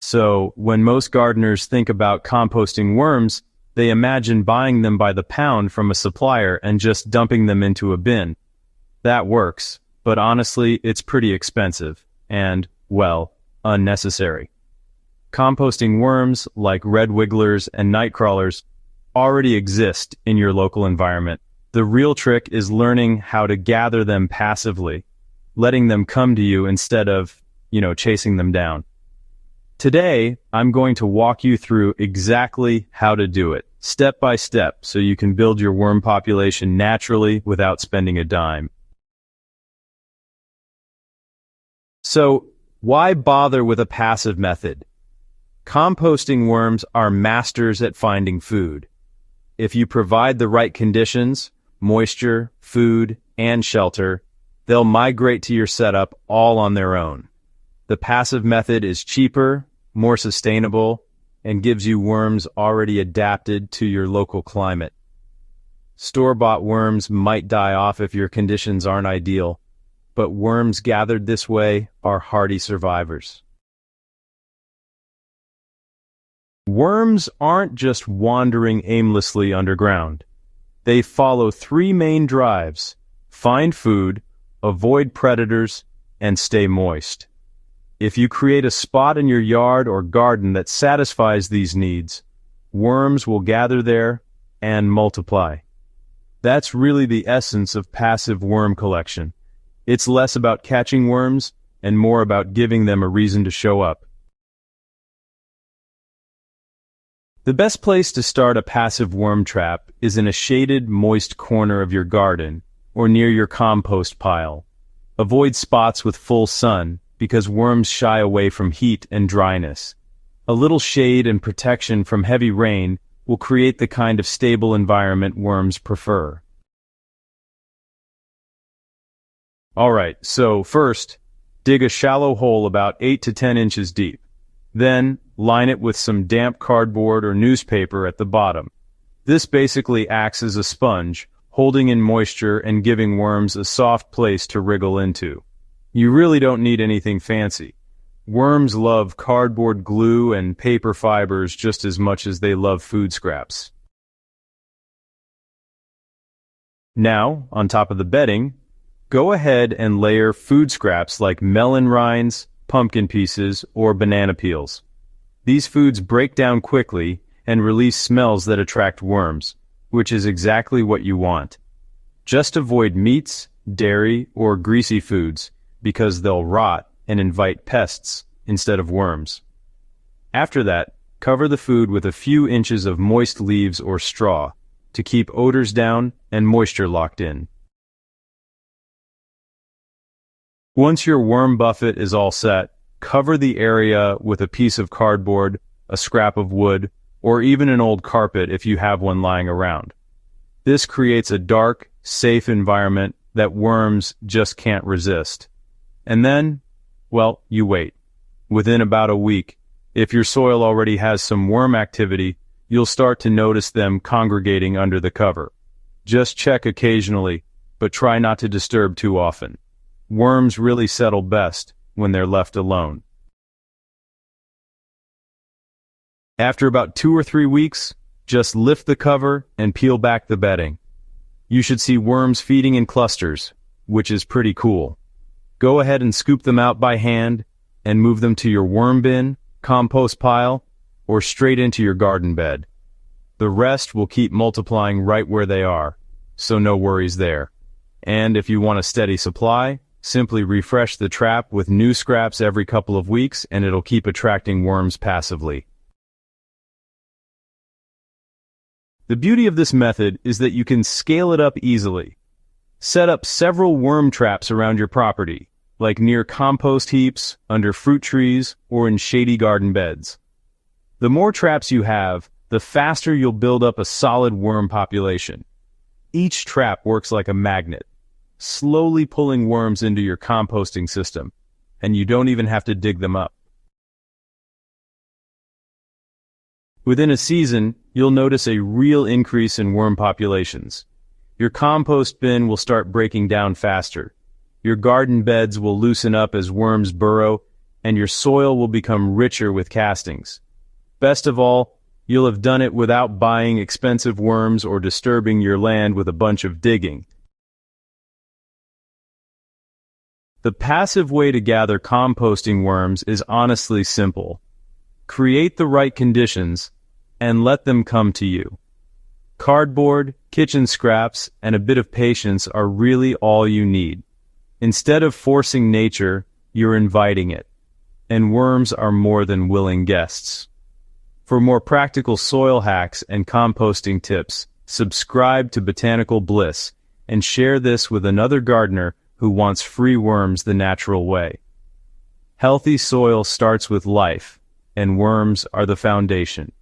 So, when most gardeners think about composting worms, they imagine buying them by the pound from a supplier and just dumping them into a bin. That works, but honestly, it's pretty expensive and, well, unnecessary. Composting worms, like red wigglers and nightcrawlers, already exist in your local environment. The real trick is learning how to gather them passively, letting them come to you instead of, chasing them down. Today, I'm going to walk you through exactly how to do it, step by step, so you can build your worm population naturally without spending a dime. So, why bother with a passive method? Composting worms are masters at finding food. If you provide the right conditions, moisture, food, and shelter, they'll migrate to your setup all on their own. The passive method is cheaper, more sustainable, and gives you worms already adapted to your local climate. Store-bought worms might die off if your conditions aren't ideal, but worms gathered this way are hardy survivors. Worms aren't just wandering aimlessly underground. They follow three main drives: find food, avoid predators, and stay moist. If you create a spot in your yard or garden that satisfies these needs, worms will gather there and multiply. That's really the essence of passive worm collection. It's less about catching worms and more about giving them a reason to show up. The best place to start a passive worm trap is in a shaded, moist corner of your garden or near your compost pile. Avoid spots with full sun because worms shy away from heat and dryness. A little shade and protection from heavy rain will create the kind of stable environment worms prefer. Alright, so first, dig a shallow hole about 8 to 10 inches deep. Then, line it with some damp cardboard or newspaper at the bottom. This basically acts as a sponge, holding in moisture and giving worms a soft place to wriggle into. You really don't need anything fancy. Worms love cardboard glue and paper fibers just as much as they love food scraps. Now, on top of the bedding, go ahead and layer food scraps like melon rinds, pumpkin pieces, or banana peels. These foods break down quickly and release smells that attract worms, which is exactly what you want. Just avoid meats, dairy, or greasy foods because they'll rot and invite pests instead of worms. After that, cover the food with a few inches of moist leaves or straw to keep odors down and moisture locked in. Once your worm buffet is all set, cover the area with a piece of cardboard, a scrap of wood, or even an old carpet if you have one lying around. This creates a dark, safe environment that worms just can't resist. And then, well, you wait. Within about a week, if your soil already has some worm activity, you'll start to notice them congregating under the cover. Just check occasionally, but try not to disturb too often. Worms really settle best when they're left alone. After about 2 or 3 weeks, just lift the cover and peel back the bedding. You should see worms feeding in clusters, which is pretty cool. Go ahead and scoop them out by hand and move them to your worm bin, compost pile, or straight into your garden bed. The rest will keep multiplying right where they are, so no worries there. And if you want a steady supply, simply refresh the trap with new scraps every couple of weeks and it'll keep attracting worms passively. The beauty of this method is that you can scale it up easily. Set up several worm traps around your property, like near compost heaps, under fruit trees, or in shady garden beds. The more traps you have, the faster you'll build up a solid worm population. Each trap works like a magnet, slowly pulling worms into your composting system, and you don't even have to dig them up. Within a season, you'll notice a real increase in worm populations. Your compost bin will start breaking down faster. Your garden beds will loosen up as worms burrow, and your soil will become richer with castings. Best of all, you'll have done it without buying expensive worms or disturbing your land with a bunch of digging. The passive way to gather composting worms is honestly simple. Create the right conditions and let them come to you. Cardboard, kitchen scraps, and a bit of patience are really all you need. Instead of forcing nature, you're inviting it. And worms are more than willing guests. For more practical soil hacks and composting tips, subscribe to Botanical Bliss and share this with another gardener who wants free worms the natural way. Healthy soil starts with life, and worms are the foundation.